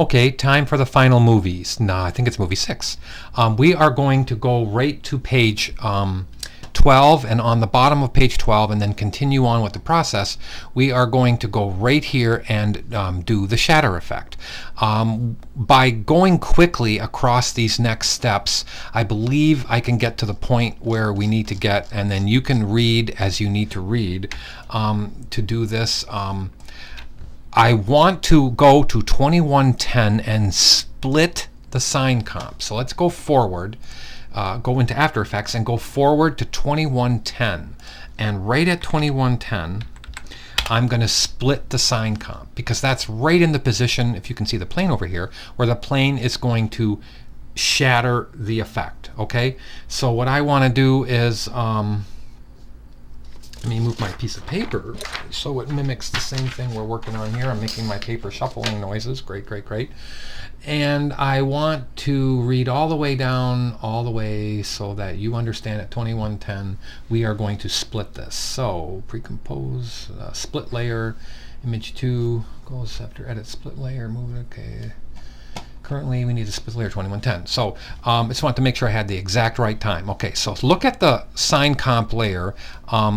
Okay, time for the final movies. Nah, I think it's movie 6. We are going to go right to page 12, and on the bottom of page 12, and then continue on with the process. We are going to go right here and do the shatter effect. By going quickly across these next steps, I believe I can get to the point where we need to get, and then you can read as you need to read to do this. I want to go to 2110 and split the sine comp. So let's go forward, go into After Effects and go forward to 2110. And right at 2110, I'm going to split the sine comp because that's right in the position, if you can see the plane over here, where the plane is going to shatter the effect. Okay, so what I want to do is let me move my piece of paper so it mimics the same thing we're working on here. I'm making my paper shuffling noises. Great, great, great. And I want to read all the way down, all the way, so that you understand at 2110 we are going to split this. So pre-compose, split layer, image 2 goes after edit split layer, move it, okay. Currently we need to split layer 2110. So I just want to make sure I had the exact right time. Okay, so look at the sine comp layer,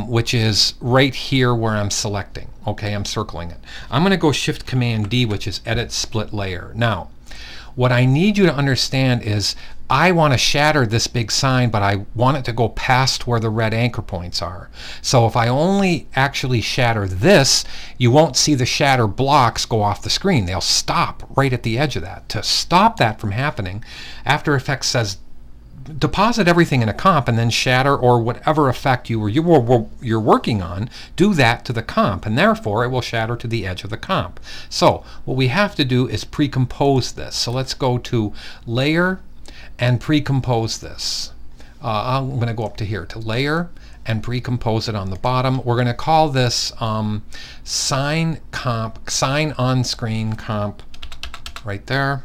which is right here where I'm selecting. Okay, I'm circling it. I'm going to go Shift Command D, which is edit split layer. Now, what I need you to understand is I want to shatter this big sign, but I want it to go past where the red anchor points are. So if I only actually shatter this, you won't see the shatter blocks go off the screen. They'll stop right at the edge of that. To stop that from happening, After Effects says deposit everything in a comp and then shatter, or whatever effect you're working on, do that to the comp, and therefore it will shatter to the edge of the comp. So what we have to do is pre-compose this. So let's go to Layer and pre-compose this. I'm going to go up to here to Layer and pre-compose it on the bottom. We're going to call this Sine on-screen comp right there.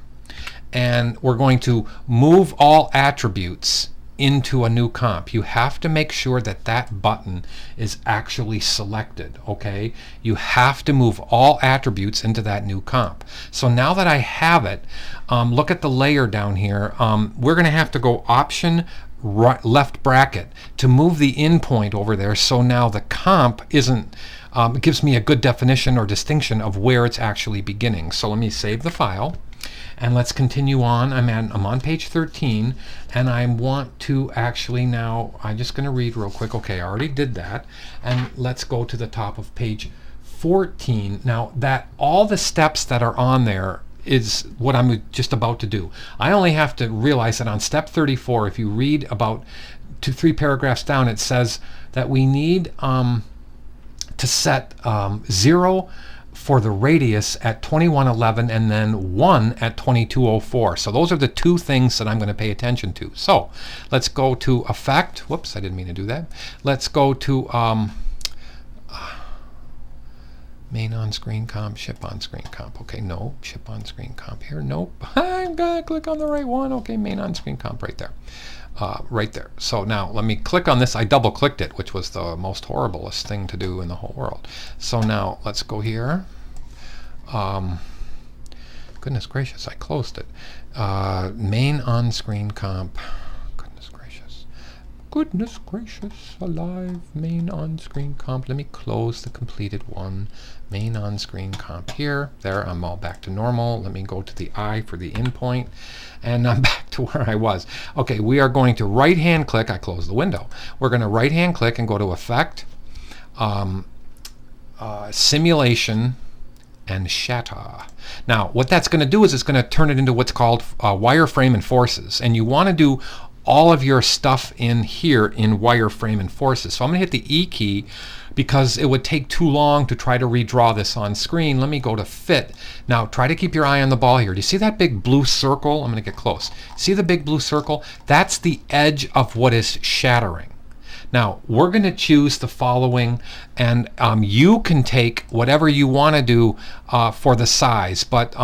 And we're going to move all attributes into a new comp. You have to make sure that that button is actually selected, okay? You have to move all attributes into that new comp. So now that I have it, look at the layer down here. We're going to have to go Option right, left bracket to move the in point over there, so now the comp isn't, it gives me a good definition or distinction of where it's actually beginning. So let me save the file. And let's continue on. I'm on page 13, and I want to actually now, I'm just going to read real quick. Okay, I already did that. And let's go to the top of page 14. Now, that all the steps that are on there is what I'm just about to do. I only have to realize that on step 34, if you read about 2-3 paragraphs down, it says that we need to set 0 for the radius at 2111 and then 1 at 2204. So those are the two things that I'm going to pay attention to. So let's go to Effect. Whoops, I didn't mean to do that. Let's go to Main on-screen comp, Ship on-screen comp. Okay, no, Ship on-screen comp here. Nope. I'm going to click on the right one. Okay, Main on-screen comp right there. Right there. So now let me click on this. I double clicked it, which was the most horriblest thing to do in the whole world. So now let's go here. Goodness gracious, I closed it. Main on-screen comp. Goodness gracious. Goodness gracious alive. Main on-screen comp. Let me close the completed one. Main on-screen comp here. There, I'm all back to normal. Let me go to the I for the in point. And I'm back to where I was. Okay, we are going to right-hand click. I closed the window. We're going to right-hand click and go to Effect, Simulation, and Shatter. Now, what that's going to do is it's going to turn it into what's called wireframe and forces. And you want to do all of your stuff in here in wireframe and forces. So I'm going to hit the E key because it would take too long to try to redraw this on screen. Let me go to Fit. Now try to keep your eye on the ball here. Do you see that big blue circle? I'm going to get close. See the big blue circle? That's the edge of what is shattering. Now we're going to choose the following, and you can take whatever you want to do for the size, but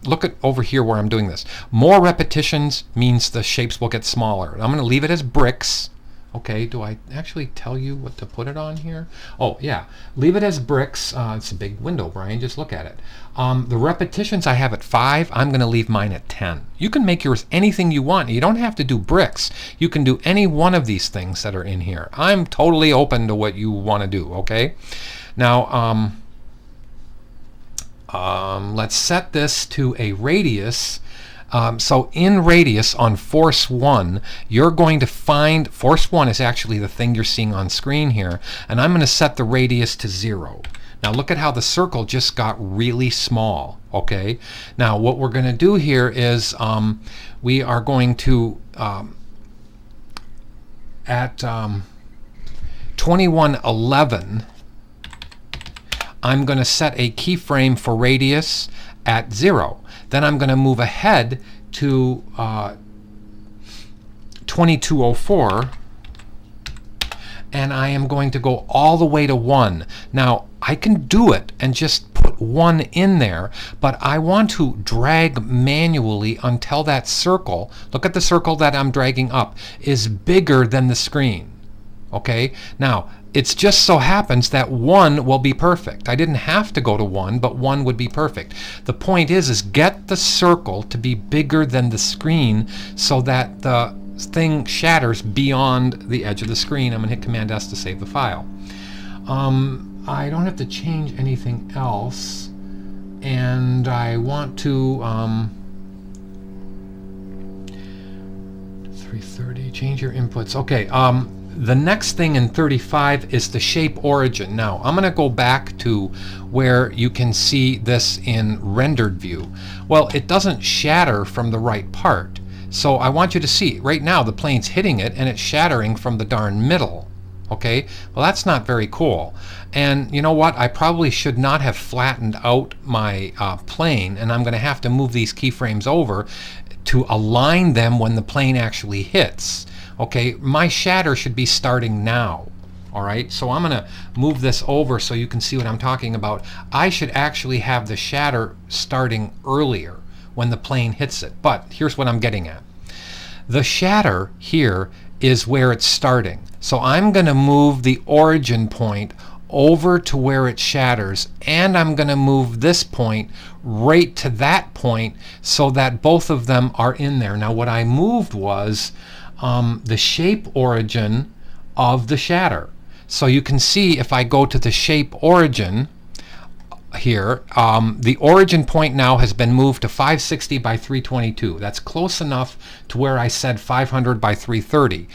look at over here where I'm doing this. More repetitions means the shapes will get smaller. I'm going to leave it as bricks. Okay, do I actually tell you what to put it on here? Oh yeah, leave it as bricks. It's a big window, Brian, just look at it. The repetitions I have at 5, I'm going to leave mine at 10. You can make yours anything you want. You don't have to do bricks. You can do any one of these things that are in here. I'm totally open to what you want to do, okay? Now, let's set this to a radius. So in radius on force 1, you're going to find, force 1 is actually the thing you're seeing on screen here, and I'm going to set the radius to 0. Now look at how the circle just got really small, okay? Now what we're going to do here is we are going to, at 2111, I'm going to set a keyframe for radius at 0. Then I'm going to move ahead to 2204, and I am going to go all the way to 1. Now, I can do it and just put 1 in there, but I want to drag manually until that circle, look at the circle that I'm dragging up, is bigger than the screen. Okay? Now, it just so happens that 1 will be perfect. I didn't have to go to 1, but 1 would be perfect. The point is get the circle to be bigger than the screen so that the thing shatters beyond the edge of the screen. I'm going to hit Command S to save the file. I don't have to change anything else, and I want to 330, change your inputs. Okay, the next thing in 35 is the shape origin. Now, I'm going to go back to where you can see this in rendered view. Well, it doesn't shatter from the right part. So I want you to see, right now the plane's hitting it and it's shattering from the darn middle. Okay, well that's not very cool. And you know what, I probably should not have flattened out my plane, and I'm going to have to move these keyframes over to align them when the plane actually hits. Okay, my shatter should be starting now. Alright, so I'm going to move this over so you can see what I'm talking about. I should actually have the shatter starting earlier when the plane hits it. But here's what I'm getting at. The shatter here is where it's starting. So I'm going to move the origin point over to where it shatters, and I'm going to move this point right to that point so that both of them are in there. Now what I moved was the shape origin of the shatter. So you can see if I go to the shape origin here, the origin point now has been moved to 560 by 322. That's close enough to where I said 500 by 330.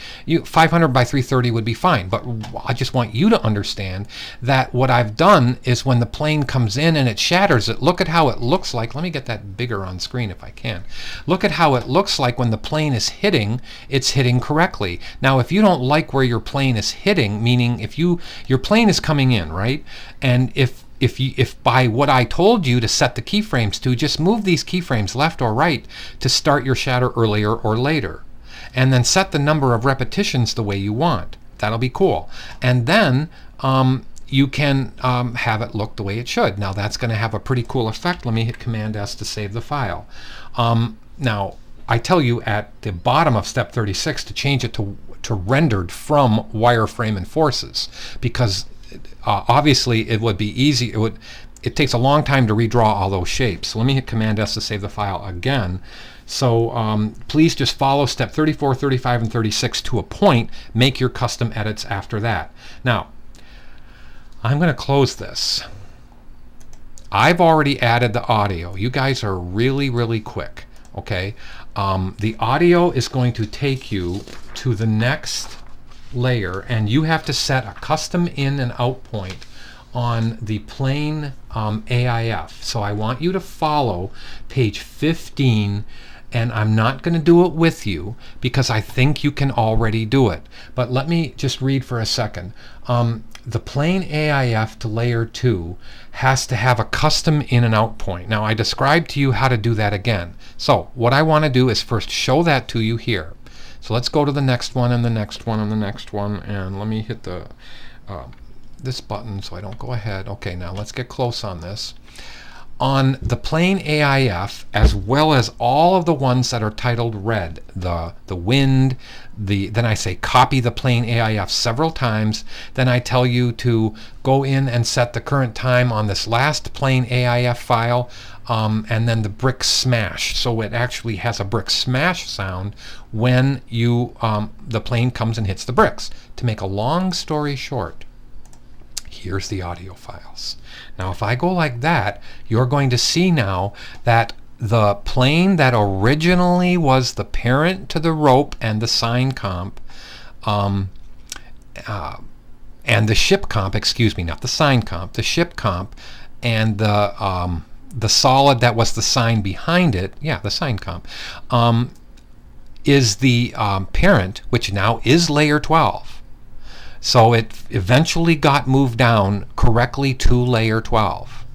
500 by 330 would be fine, but I just want you to understand that what I've done is when the plane comes in and it shatters it, look at how it looks like. Let me get that bigger on screen if I can. Look at how it looks like when the plane is hitting, it's hitting correctly. Now if you don't like where your plane is hitting, meaning if your plane is coming in, right? And if by what I told you to set the keyframes to, just move these keyframes left or right to start your shatter earlier or later. And then set the number of repetitions the way you want. That'll be cool. And then you can have it look the way it should. Now that's going to have a pretty cool effect. Let me hit Command S to save the file. Now I tell you at the bottom of step 36 to change it to rendered from wireframe and forces, because obviously it would be easy. It takes a long time to redraw all those shapes. So let me hit Command S to save the file again. So please just follow step 34, 35, and 36 to a point. Make your custom edits after that. Now, I'm going to close this. I've already added the audio. You guys are really, really quick. Okay, the audio is going to take you to the next layer, and you have to set a custom in and out point on the plane AIF. So I want you to follow page 15, and I'm not going to do it with you because I think you can already do it. But let me just read for a second. The plane AIF to layer 2 has to have a custom in and out point. Now I described to you how to do that again. So what I want to do is first show that to you here. So let's go to the next one and the next one and the next one, and let me hit the this button so I don't go ahead. Okay, now let's get close on this. on the plain AIF, as well as all of the ones that are titled red, the wind, then I say copy the plain AIF several times. Then I tell you to go in and set the current time on this last plain AIF file, and then the brick smash. So it actually has a brick smash sound when the plane comes and hits the bricks. To make a long story short, here's the audio files. Now if I go like that, you're going to see now that the plane that originally was the parent to the rope and the sine comp, and the ship comp, excuse me, not the sine comp, the ship comp, and the solid that was the sine behind it, yeah, the sine comp, is the parent, which now is layer 12. So it eventually got moved down correctly to layer 12.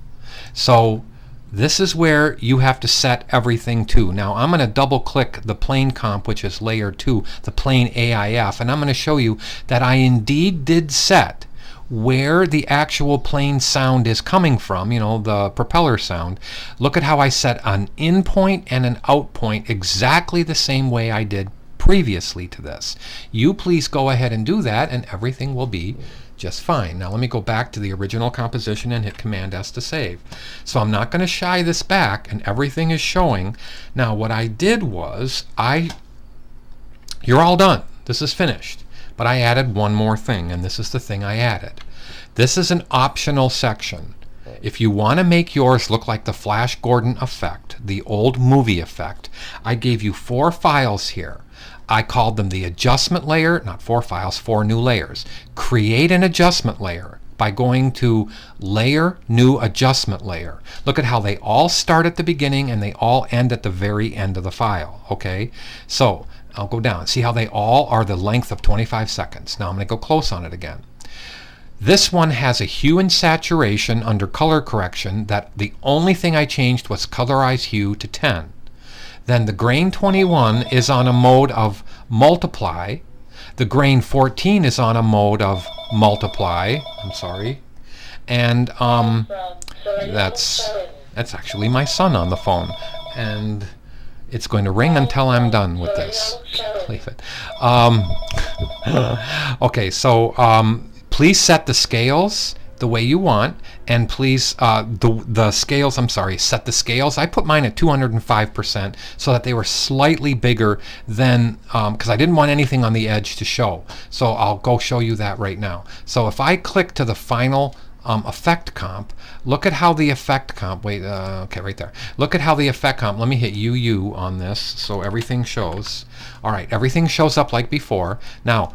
So this is where you have to set everything to. Now I'm going to double click the plane comp, which is layer 2, the plane AIF, and I'm going to show you that I indeed did set where the actual plane sound is coming from, the propeller sound. Look at how I set an in point and an out point exactly the same way I did previously to this. You please go ahead and do that and everything will be just fine. Now let me go back to the original composition and hit Command S to save. So I'm not going to shy this back and everything is showing. Now what I did was, you're all done. This is finished. But I added one more thing, and this is the thing I added. This is an optional section. If you want to make yours look like the Flash Gordon effect, the old movie effect, I gave you 4 files here. I called them the adjustment layer, not 4 files, 4 new layers. Create an adjustment layer by going to Layer, New Adjustment Layer. Look at how they all start at the beginning and they all end at the very end of the file. Okay, so I'll go down. See how they all are the length of 25 seconds. Now I'm going to go close on it again. This one has a hue and saturation under color correction that the only thing I changed was colorize hue to 10. Then the grain 21 is on a mode of multiply. The grain 14 is on a mode of multiply. I'm sorry. And that's actually my son on the phone. And it's going to ring until I'm done with this. Leave it. Okay, so please set the scales the way you want, and please the scales, I'm sorry, set the scales. I put mine at 205% so that they were slightly bigger than, because I didn't want anything on the edge to show. So I'll go show you that right now. So if I click to the final effect comp, look at how the effect comp, okay, right there. Look at how the effect comp, let me hit UU on this so everything shows. All right, everything shows up like before. Now,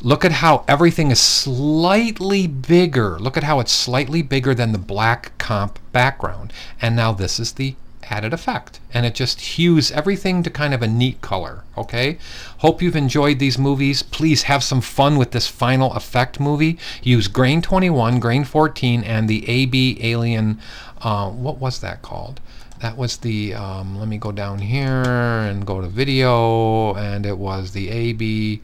look at how everything is slightly bigger. Look at how it's slightly bigger than the black comp background. And now this is the added effect. And it just hues everything to kind of a neat color. Okay? Hope you've enjoyed these movies. Please have some fun with this final effect movie. Use grain 21, grain 14, and the AB Alien, what was that called? That was the, let me go down here and go to video, and it was the AB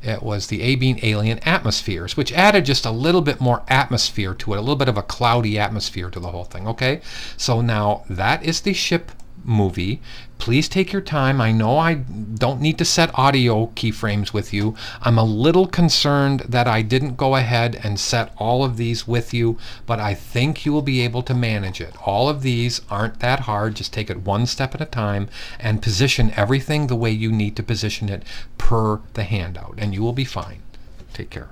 Alien Atmospheres, which added just a little bit more atmosphere to it, a little bit of a cloudy atmosphere to the whole thing. Okay, so now that is the ship movie. Please take your time. I know I don't need to set audio keyframes with you. I'm a little concerned that I didn't go ahead and set all of these with you, but I think you will be able to manage it. All of these aren't that hard. Just take it one step at a time and position everything the way you need to position it per the handout, and you will be fine. Take care.